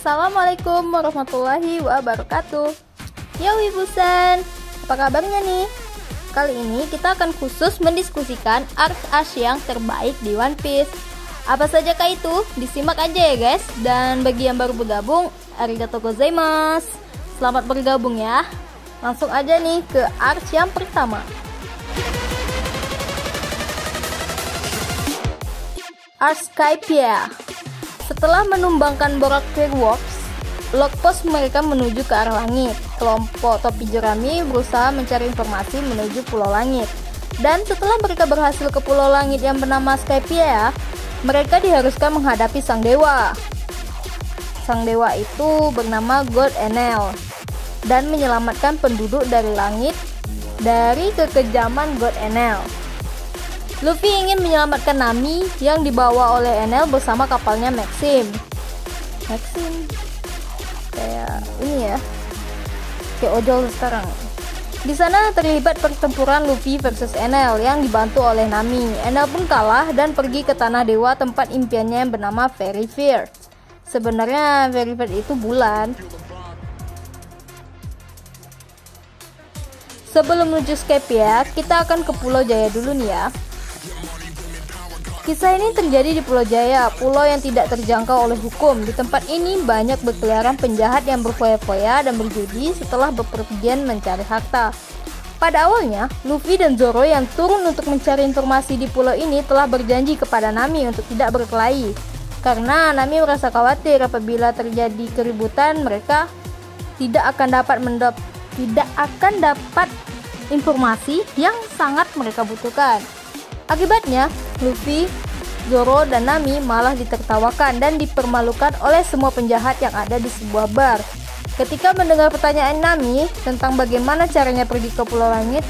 Assalamualaikum warahmatullahi wabarakatuh. Ya Wibusan, apa kabarnya nih? Kali ini kita akan khusus mendiskusikan arc yang terbaik di One Piece. Apa saja kah itu? Disimak aja ya guys. Dan bagi yang baru bergabung, arigatou gozaimasu. Selamat bergabung ya. Langsung aja nih ke arc yang pertama. Arc Skypiea. Setelah menumbangkan Borak Clear Works, log post mereka menuju ke arah langit. Kelompok topi jerami berusaha mencari informasi menuju Pulau Langit. Dan setelah mereka berhasil ke Pulau Langit yang bernama Skypiea, mereka diharuskan menghadapi sang dewa. Sang dewa itu bernama God Enel dan menyelamatkan penduduk dari langit dari kekejaman God Enel. Luffy ingin menyelamatkan Nami yang dibawa oleh Enel bersama kapalnya Maxim. Kayak ini ya, kayak ojol sekarang. Di sana terlibat pertempuran Luffy versus Enel yang dibantu oleh Nami. Enel pun kalah dan pergi ke tanah dewa tempat impiannya yang bernama Very Fair. Sebenarnya Very Fair itu bulan. Sebelum menuju Skypiea, kita akan ke Pulau Jaya dulu nih ya. Kisah ini terjadi di Pulau Jaya, pulau yang tidak terjangkau oleh hukum. Di tempat ini banyak berkeliaran penjahat yang berfoya-foya dan berjudi setelah bepergian mencari harta. Pada awalnya, Luffy dan Zoro yang turun untuk mencari informasi di pulau ini telah berjanji kepada Nami untuk tidak berkelahi. Karena Nami merasa khawatir apabila terjadi keributan, mereka tidak akan dapat informasi yang sangat mereka butuhkan. Akibatnya, Luffy, Zoro, dan Nami malah ditertawakan dan dipermalukan oleh semua penjahat yang ada di sebuah bar. Ketika mendengar pertanyaan Nami tentang bagaimana caranya pergi ke Pulau Langit,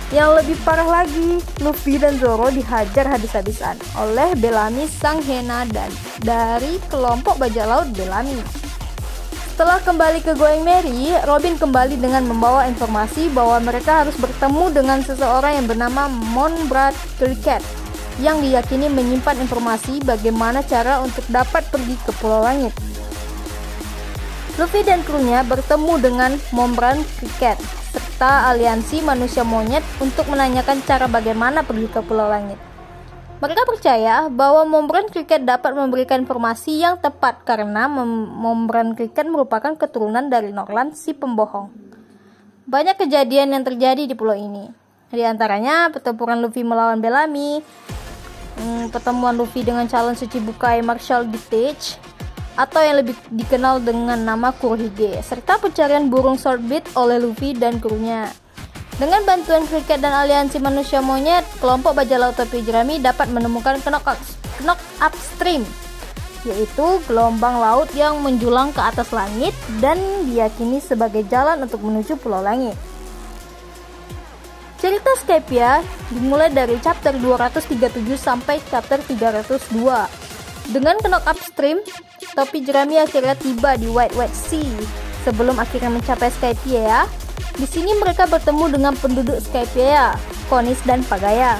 yang lebih parah lagi, Luffy dan Zoro dihajar habis-habisan oleh Bellamy sang hyena dan dari kelompok bajak laut Bellamy. Setelah kembali ke Going Merry, Robin kembali dengan membawa informasi bahwa mereka harus bertemu dengan seseorang yang bernama Moonbird Cricket yang diyakini menyimpan informasi bagaimana cara untuk dapat pergi ke Pulau Langit. Luffy dan krunya bertemu dengan Moonbird Cricket serta aliansi manusia monyet untuk menanyakan cara bagaimana pergi ke Pulau Langit. Mereka percaya bahwa Moonbird Cricket dapat memberikan informasi yang tepat karena Moonbird Cricket merupakan keturunan dari Norland si pembohong. Banyak kejadian yang terjadi di pulau ini. Di antaranya pertempuran Luffy melawan Bellamy, pertemuan Luffy dengan calon Shichibukai Marshal Gitage atau yang lebih dikenal dengan nama Kurohige, serta pencarian burung Swordbeard oleh Luffy dan krunya. Dengan bantuan Cricket dan aliansi manusia monyet, kelompok bajak laut topi jerami dapat menemukan knock upstream, yaitu gelombang laut yang menjulang ke atas langit dan diyakini sebagai jalan untuk menuju Pulau Langit. Cerita Skypiea dimulai dari chapter 237 sampai chapter 302. Dengan knock upstream, topi jerami akhirnya tiba di White Sea. Sebelum akhirnya mencapai Skypiea, di sini mereka bertemu dengan penduduk Skypiea, Konis dan Pagaya.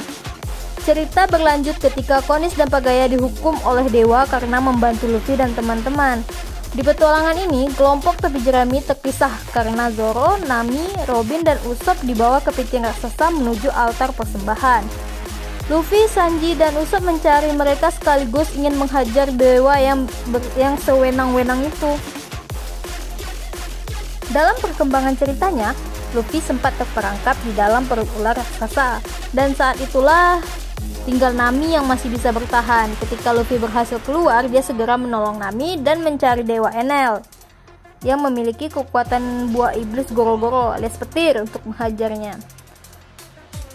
Cerita berlanjut ketika Konis dan Pagaya dihukum oleh dewa karena membantu Luffy dan teman-teman. Di petualangan ini, kelompok topi jerami terpisah karena Zoro, Nami, Robin, dan Usopp dibawa ke piting raksasa menuju altar persembahan. Luffy, Sanji, dan Usopp mencari mereka sekaligus ingin menghajar dewa yang sewenang-wenang itu. Dalam perkembangan ceritanya, Luffy sempat terperangkap di dalam perut ular raksasa, dan saat itulah tinggal Nami yang masih bisa bertahan. Ketika Luffy berhasil keluar, dia segera menolong Nami dan mencari Dewa Enel yang memiliki kekuatan buah iblis Goro-Goro alias petir untuk menghajarnya.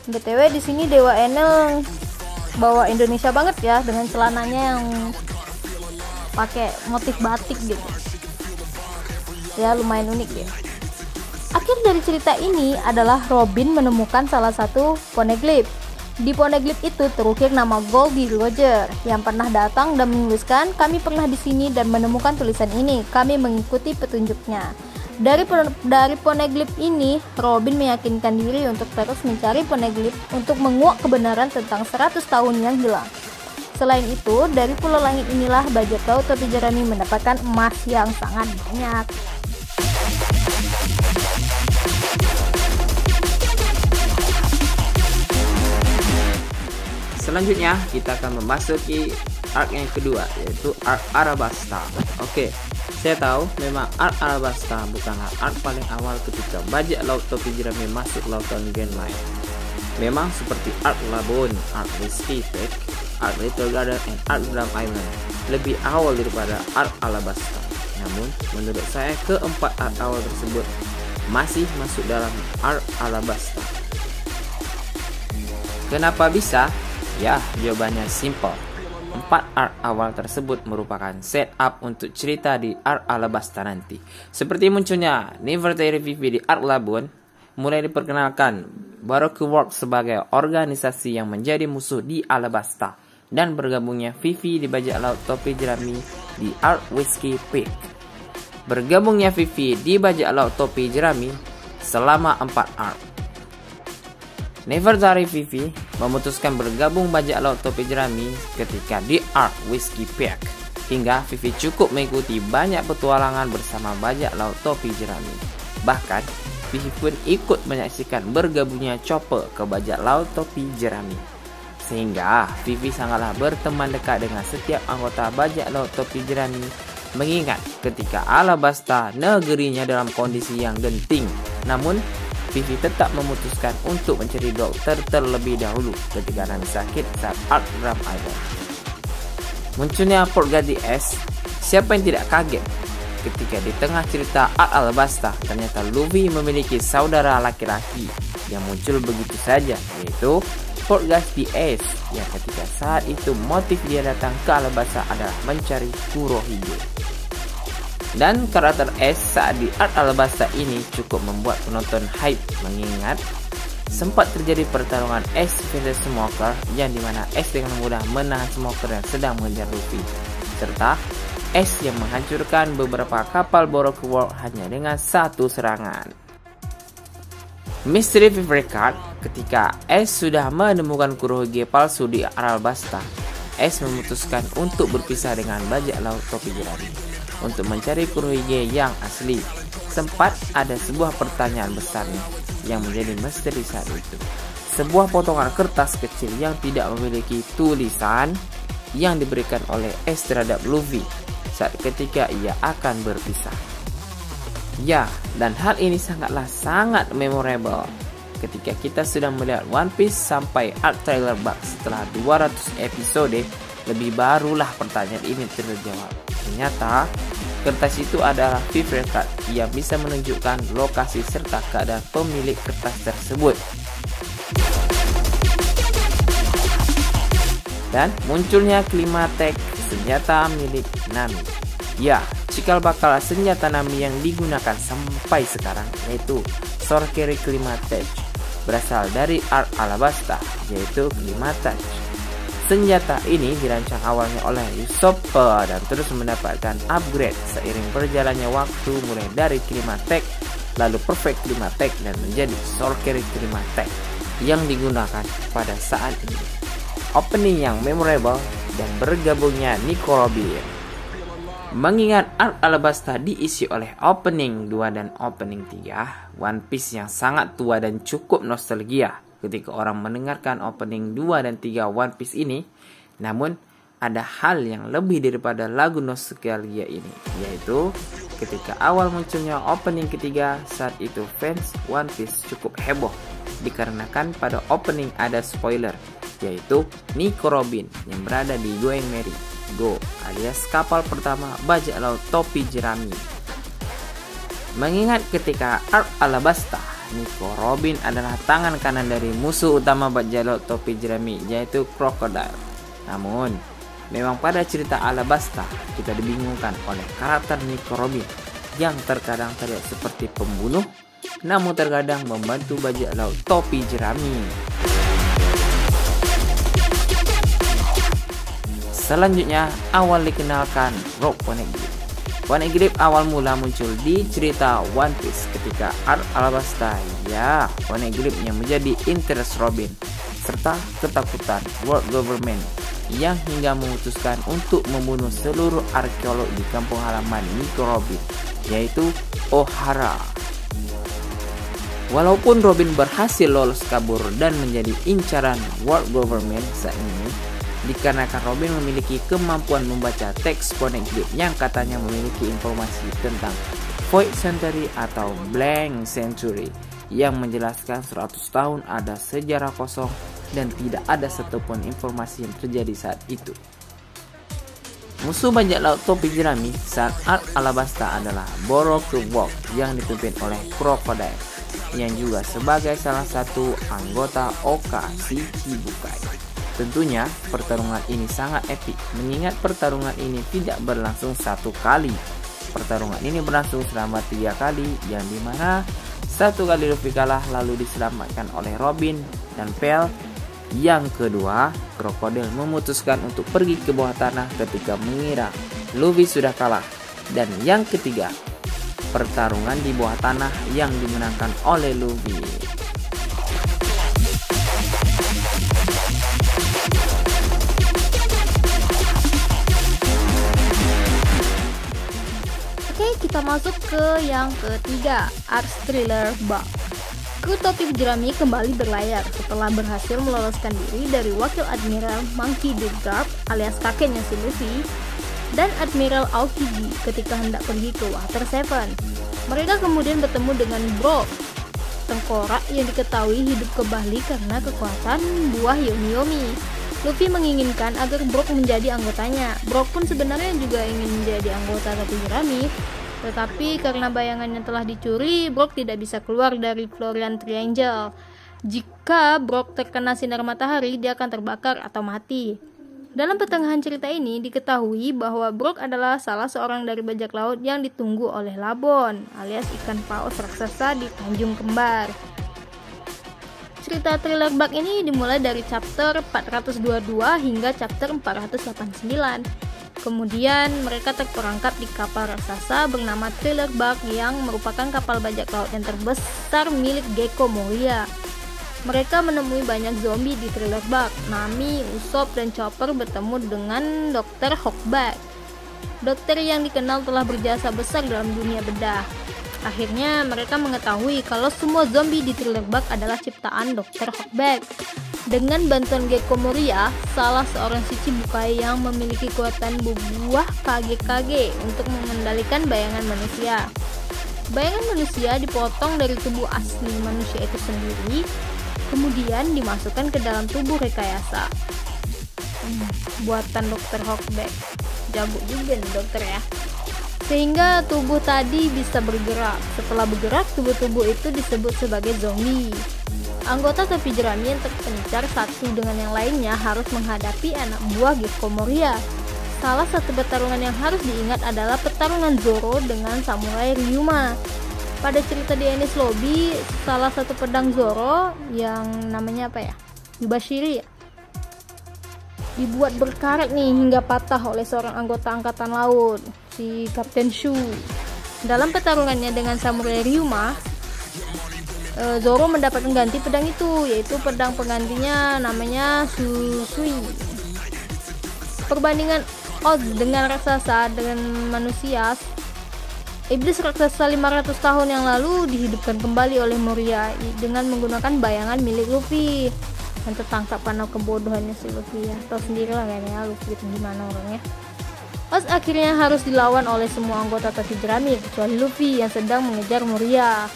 BTW di sini Dewa Enel bawa Indonesia banget ya, dengan celananya yang pakai motif batik gitu. Ya lumayan unik ya. Akhir dari cerita ini adalah Robin menemukan salah satu poneglyph. Di poneglyph itu terukir nama Goldie Roger yang pernah datang dan menuliskan, "Kami pernah di sini dan menemukan tulisan ini. Kami mengikuti petunjuknya." Dari poneglyph ini, Robin meyakinkan diri untuk terus mencari poneglyph untuk menguak kebenaran tentang 100 tahun yang hilang. Selain itu, dari Pulau Langit inilah bajak laut topi jerami mendapatkan emas yang sangat banyak. Selanjutnya kita akan memasuki arc yang kedua, yaitu arc Alabasta. Oke, saya tahu memang arc Alabasta bukanlah arc paling awal ketika bajak laut topi jerami masuk lautan Grand Line. Memang seperti arc Labuan, arc Whiskey Peak, arc Little Garden, dan arc Drum Island lebih awal daripada arc Alabasta. Namun menurut saya keempat arc awal tersebut masih masuk dalam arc Alabasta. Kenapa bisa? Ya, jawabannya simple. 4 arc awal tersebut merupakan setup untuk cerita di arc Alabasta nanti. Seperti munculnya Nefertari Vivi di arc Labuan, mulai diperkenalkan Baroque Works sebagai organisasi yang menjadi musuh di Alabasta, dan bergabungnya Vivi di bajak laut topi jerami di arc Whiskey Peak. Bergabungnya Vivi di bajak laut topi jerami selama 4 arc. Nefertari Vivi memutuskan bergabung bajak laut topi jerami ketika di arc Whiskey Peak, hingga Vivi cukup mengikuti banyak petualangan bersama bajak laut topi jerami. Bahkan Vivi pun ikut menyaksikan bergabungnya Chopper ke bajak laut topi jerami, sehingga Vivi sangatlah berteman dekat dengan setiap anggota bajak laut topi jerami, mengingat ketika Alabasta negerinya dalam kondisi yang genting. Namun Vivi tetap memutuskan untuk mencari dokter terlebih dahulu ketika Nami sakit saat arc Drum Island. Munculnya Port Gaddi S, siapa yang tidak kaget ketika di tengah cerita arc Alabasta ternyata Luffy memiliki saudara laki-laki yang muncul begitu saja, yaitu Port Gaddi S, yang ketika saat itu motif dia datang ke Alabasta adalah mencari Kurohige. Dan karakter S saat di arc Alabasta ini cukup membuat penonton hype, mengingat sempat terjadi pertarungan S versus Smoker, yang dimana S dengan mudah menahan Smoker yang sedang mengejar Luffy, serta S yang menghancurkan beberapa kapal Baroque Works hanya dengan satu serangan. Misteri Favorite Card, ketika S sudah menemukan Kurohige palsu di Alabasta, S memutuskan untuk berpisah dengan bajak laut topi jerami untuk mencari Kurohige yang asli. Sempat ada sebuah pertanyaan besarnya yang menjadi misteri saat itu. Sebuah potongan kertas kecil yang tidak memiliki tulisan yang diberikan oleh S terhadap Luffy saat ketika ia akan berpisah. Ya, dan hal ini sangat memorable ketika kita sudah melihat One Piece sampai arc trailer bug setelah 200 episode. Lebih barulah pertanyaan ini terjawab. Ternyata kertas itu adalah favorite card yang bisa menunjukkan lokasi serta keadaan pemilik kertas tersebut. Dan munculnya Climatex, senjata milik Nami. Ya, cikal bakal senjata Nami yang digunakan sampai sekarang, yaitu Sword Carry Climatex, berasal dari arc Alabasta, yaitu Climatex. Senjata ini dirancang awalnya oleh Usopp dan terus mendapatkan upgrade seiring berjalannya waktu, mulai dari Climatex, lalu Perfect Climatex, dan menjadi Sword Carry Climatex yang digunakan pada saat ini. Opening yang memorable dan bergabungnya Nico Robin. Mengingat arc Alabasta diisi oleh opening 2 dan opening 3, One Piece yang sangat tua dan cukup nostalgia ketika orang mendengarkan opening 2 dan 3 One Piece ini. Namun ada hal yang lebih daripada lagu nostalgia ini, yaitu ketika awal munculnya opening ketiga. Saat itu fans One Piece cukup heboh dikarenakan pada opening ada spoiler, yaitu Nico Robin yang berada di Going Merry Go alias kapal pertama bajak laut topi jerami. Mengingat ketika arc Alabasta, Nico Robin adalah tangan kanan dari musuh utama bajak laut topi jerami, yaitu Crocodile. Namun memang pada cerita Alabasta kita dibingungkan oleh karakter Nico Robin yang terkadang terlihat seperti pembunuh, namun terkadang membantu bajak laut topi jerami. Selanjutnya, awal dikenalkan Rob Poneglyph. Poneglyph awal mula muncul di cerita One Piece ketika arc Alabasta. Ya, Poneglyph yang menjadi interest Robin serta ketakutan World Government yang hingga memutuskan untuk membunuh seluruh arkeolog di kampung halaman Nico Robin, yaitu O'Hara. Walaupun Robin berhasil lolos kabur dan menjadi incaran World Government saat ini, dikarenakan Robin memiliki kemampuan membaca teks poneglyph yang katanya memiliki informasi tentang Void Century atau Blank Century yang menjelaskan 100 tahun ada sejarah kosong dan tidak ada satupun informasi yang terjadi saat itu. Musuh bajak laut topi jerami saat Ark Alabasta adalah Borok-Tuvok yang dipimpin oleh Crocodile, yang juga sebagai salah satu anggota Oka si Chibukai. Tentunya pertarungan ini sangat epik, mengingat pertarungan ini tidak berlangsung satu kali. Pertarungan ini berlangsung selama 3 kali, yang dimana 1 kali Luffy kalah lalu diselamatkan oleh Robin dan Pell. Yang kedua, Crocodile memutuskan untuk pergi ke bawah tanah ketika mengira Luffy sudah kalah. Dan yang ketiga, pertarungan di bawah tanah yang dimenangkan oleh Luffy. Oke, kita masuk ke yang ketiga, Arc Thriller Bug. Kru topi jerami kembali berlayar setelah berhasil meloloskan diri dari Wakil Admiral Monkey D. Garp alias kakeknya si Luffy dan Admiral Aokiji ketika hendak pergi ke Water 7. Mereka kemudian bertemu dengan Brook, tengkorak yang diketahui hidup kembali karena kekuatan buah Yomi-Yomi. Luffy menginginkan agar Brook menjadi anggotanya. Brook pun sebenarnya juga ingin menjadi anggota topi jerami, tetapi karena bayangannya telah dicuri, Brook tidak bisa keluar dari Florian Triangle. Jika Brook terkena sinar matahari, dia akan terbakar atau mati. Dalam pertengahan cerita ini diketahui bahwa Brook adalah salah seorang dari bajak laut yang ditunggu oleh Labon, alias ikan paus raksasa di Tanjung Kembar. Cerita Thriller Bug ini dimulai dari chapter 422 hingga chapter 489. Kemudian mereka terperangkap di kapal raksasa bernama Thriller Bug yang merupakan kapal bajak laut yang terbesar milik Gecko Moria. Mereka menemui banyak zombie di Thriller Bug. Nami, Usopp, dan Chopper bertemu dengan Dr. Hawkback, dokter yang dikenal telah berjasa besar dalam dunia bedah. Akhirnya mereka mengetahui kalau semua zombie di Thriller Bug adalah ciptaan Dr. Hawkback. Dengan bantuan Gecko Moria, salah seorang Shichibukai yang memiliki kekuatan buah KGKG untuk mengendalikan bayangan manusia. Bayangan manusia dipotong dari tubuh asli manusia itu sendiri, kemudian dimasukkan ke dalam tubuh rekayasa. Buatan Dr. Hawkback. Jago juga nih dokter ya. Sehingga tubuh tadi bisa bergerak. Setelah bergerak, tubuh-tubuh itu disebut sebagai zombie. Anggota topi jerami yang terpencar satu dengan yang lainnya harus menghadapi anak buah Gecko Moria. Salah satu pertarungan yang harus diingat adalah pertarungan Zoro dengan Samurai Ryuma. Pada cerita di Enies Lobby, salah satu pedang Zoro yang namanya apa ya? Yubashiri ya? Dibuat berkarat nih hingga patah oleh seorang anggota angkatan laut, si Kapten Shu. Dalam pertarungannya dengan Samurai Ryuma, Zoro mendapatkan ganti pedang itu, yaitu pedang penggantinya namanya Susui. Perbandingan odds dengan raksasa dengan manusia, iblis raksasa 500 tahun yang lalu dihidupkan kembali oleh Moria dengan menggunakan bayangan milik Luffy. Yang tertangkap karena kebodohannya si Luffy ya. Tahu sendiri lah kayaknya Luffy itu gimana orangnya. Oz akhirnya harus dilawan oleh semua anggota topi jerami kecuali Luffy yang sedang mengejar Moria.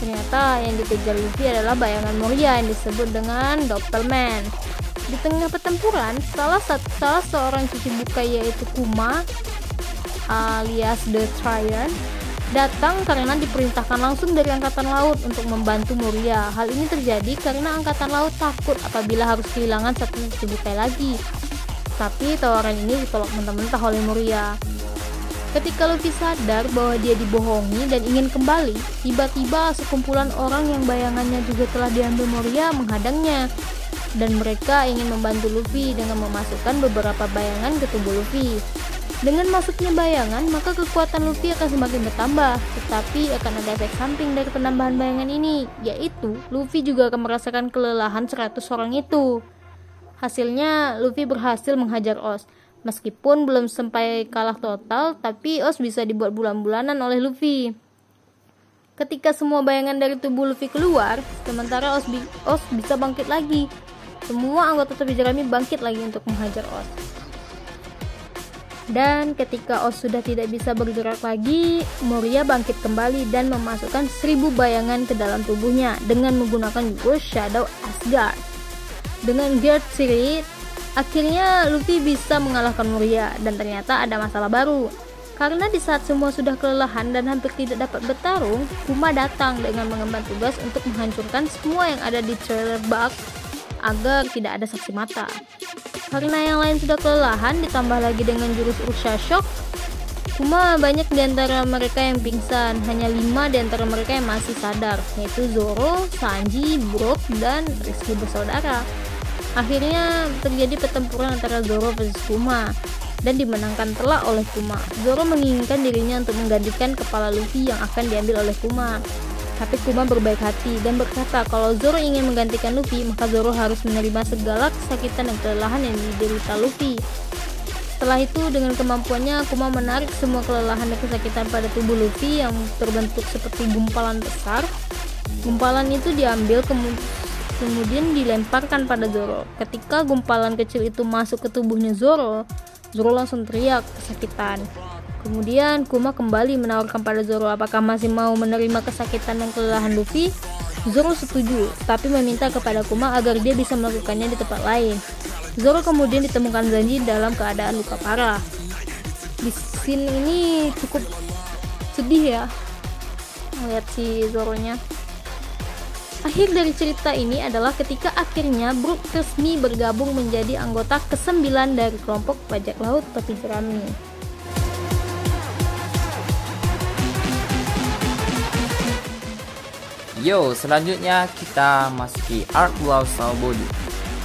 Ternyata yang dikejar Luffy adalah bayangan Moria yang disebut dengan Doppelman. Di tengah pertempuran, salah seorang Shichibukai yaitu Kuma alias The Tryon datang karena diperintahkan langsung dari angkatan laut untuk membantu Moria. Hal ini terjadi karena angkatan laut takut apabila harus kehilangan satu Shichibukai lagi. Tapi tawaran ini ditolak mentah-mentah oleh Moria. Ketika Luffy sadar bahwa dia dibohongi dan ingin kembali, tiba-tiba sekumpulan orang yang bayangannya juga telah diambil Moria menghadangnya. Dan mereka ingin membantu Luffy dengan memasukkan beberapa bayangan ke tubuh Luffy. Dengan masuknya bayangan, maka kekuatan Luffy akan semakin bertambah. Tetapi akan ada efek samping dari penambahan bayangan ini, yaitu Luffy juga akan merasakan kelelahan 100 orang itu. Hasilnya Luffy berhasil menghajar Oz. Meskipun belum sampai kalah total, tapi Oz bisa dibuat bulan-bulanan oleh Luffy. Ketika semua bayangan dari tubuh Luffy keluar, sementara Oz bisa bangkit lagi. Semua anggota topi jerami bangkit lagi untuk menghajar Oz. Dan ketika Oz sudah tidak bisa bergerak lagi, Moria bangkit kembali dan memasukkan 1000 bayangan ke dalam tubuhnya dengan menggunakan jurus Shadow Asgard. Dengan Geared Spirit, akhirnya Luffy bisa mengalahkan Moria, dan ternyata ada masalah baru. Karena di saat semua sudah kelelahan dan hampir tidak dapat bertarung, Kuma datang dengan mengemban tugas untuk menghancurkan semua yang ada di trailer bug agar tidak ada saksi mata. Karena yang lain sudah kelelahan, ditambah lagi dengan jurus Ursha Shock, cuma banyak di antara mereka yang pingsan. Hanya 5 di antara mereka yang masih sadar, yaitu Zoro, Sanji, Brook, dan Rizky bersaudara. Akhirnya terjadi pertempuran antara Zoro versus Kuma, dan dimenangkan telak oleh Kuma. Zoro menginginkan dirinya untuk menggantikan kepala Luffy yang akan diambil oleh Kuma. Tapi Kuma berbaik hati dan berkata kalau Zoro ingin menggantikan Luffy, maka Zoro harus menerima segala kesakitan dan kelelahan yang diderita Luffy. Setelah itu, dengan kemampuannya, Kuma menarik semua kelelahan dan kesakitan pada tubuh Luffy yang terbentuk seperti gumpalan besar. Gumpalan itu diambil kemudian dilemparkan pada Zoro. Ketika gumpalan kecil itu masuk ke tubuhnya Zoro, Zoro langsung teriak kesakitan. Kemudian Kuma kembali menawarkan pada Zoro apakah masih mau menerima kesakitan dan kelelahan Luffy. Zoro setuju, tapi meminta kepada Kuma agar dia bisa melakukannya di tempat lain. Zoro kemudian ditemukan Sanji dalam keadaan luka parah. Di scene ini cukup sedih ya, melihat si Zoronya. Akhir dari cerita ini adalah ketika akhirnya Brook resmi bergabung menjadi anggota ke-9 dari kelompok bajak laut topi jerami. Yo, selanjutnya kita masuki arc Law Body.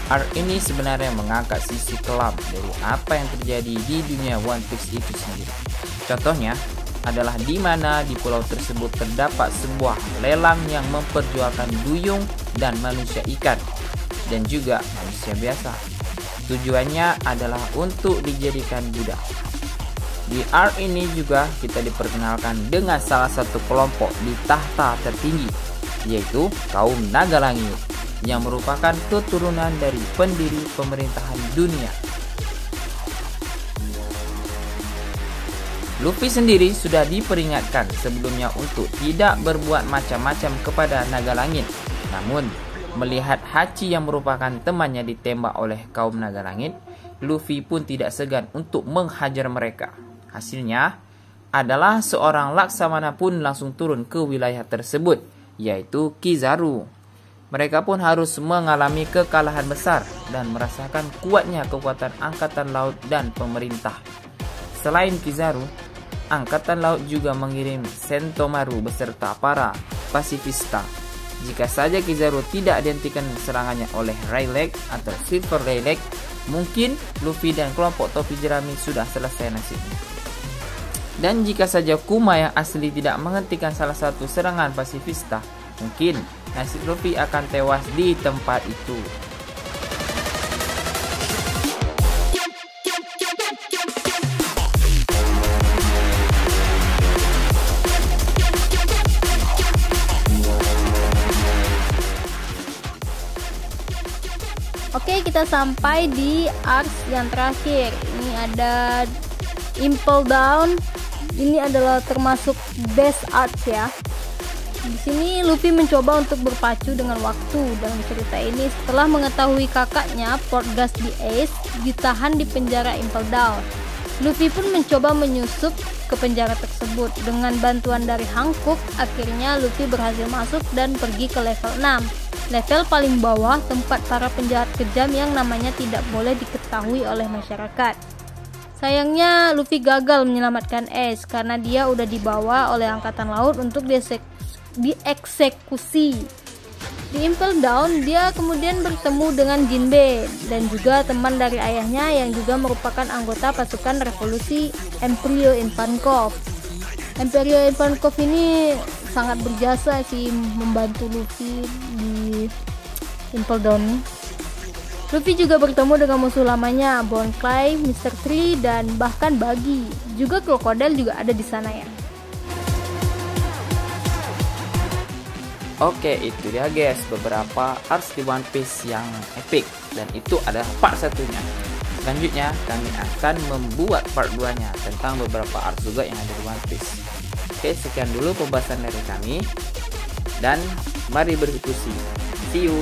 Arc ini sebenarnya mengangkat sisi kelam dari apa yang terjadi di dunia One Piece itu sendiri. Contohnya adalah di mana di pulau tersebut terdapat sebuah lelang yang memperjualkan duyung dan manusia ikan dan juga manusia biasa. Tujuannya adalah untuk dijadikan budak. Di arc ini juga kita diperkenalkan dengan salah satu kelompok di tahta tertinggi, yaitu kaum naga langit yang merupakan keturunan dari pendiri pemerintahan dunia. Luffy sendiri sudah diperingatkan sebelumnya untuk tidak berbuat macam-macam kepada naga langit. Namun, melihat Hachi yang merupakan temannya ditembak oleh kaum naga langit, Luffy pun tidak segan untuk menghajar mereka. Hasilnya adalah seorang laksamana pun langsung turun ke wilayah tersebut, yaitu Kizaru. Mereka pun harus mengalami kekalahan besar dan merasakan kuatnya kekuatan angkatan laut dan pemerintah. Selain Kizaru, angkatan laut juga mengirim Sentomaru beserta para pasifista. Jika saja Kizaru tidak dihentikan serangannya oleh Rayleigh atau Silver Rayleigh, mungkin Luffy dan kelompok topi jerami sudah selesai nasibnya. Dan jika saja Kuma yang asli tidak menghentikan salah satu serangan pasifista, mungkin nasib Luffy akan tewas di tempat itu. Oke, kita sampai di arc yang terakhir. Ini ada Impel Down. Ini adalah termasuk best arcs ya. Di sini Luffy mencoba untuk berpacu dengan waktu dalam cerita ini setelah mengetahui kakaknya Portgas the Ace ditahan di penjara Impel Down. Luffy pun mencoba menyusup ke penjara tersebut. Dengan bantuan dari Hancock, akhirnya Luffy berhasil masuk dan pergi ke level 6. Level paling bawah, tempat para penjahat kejam yang namanya tidak boleh diketahui oleh masyarakat. Sayangnya Luffy gagal menyelamatkan Ace karena dia udah dibawa oleh angkatan laut untuk dieksekusi. Di Impel Down, dia kemudian bertemu dengan Jinbe dan juga teman dari ayahnya yang juga merupakan anggota pasukan revolusi Emperor Ivankov. Emperor Ivankov ini sangat berjasa sih membantu Luffy di Impel Down. Luffy juga bertemu dengan musuh lamanya, Bon Clay, Mr. Tree, dan bahkan Buggy. Juga Crocodile juga ada di sana ya. Oke, itu dia guys beberapa arcs di One Piece yang epic, dan itu adalah part satunya. Selanjutnya kami akan membuat part 2-nya tentang beberapa arcs juga yang ada di One Piece. Oke, sekian dulu pembahasan dari kami dan mari berdiskusi. See you.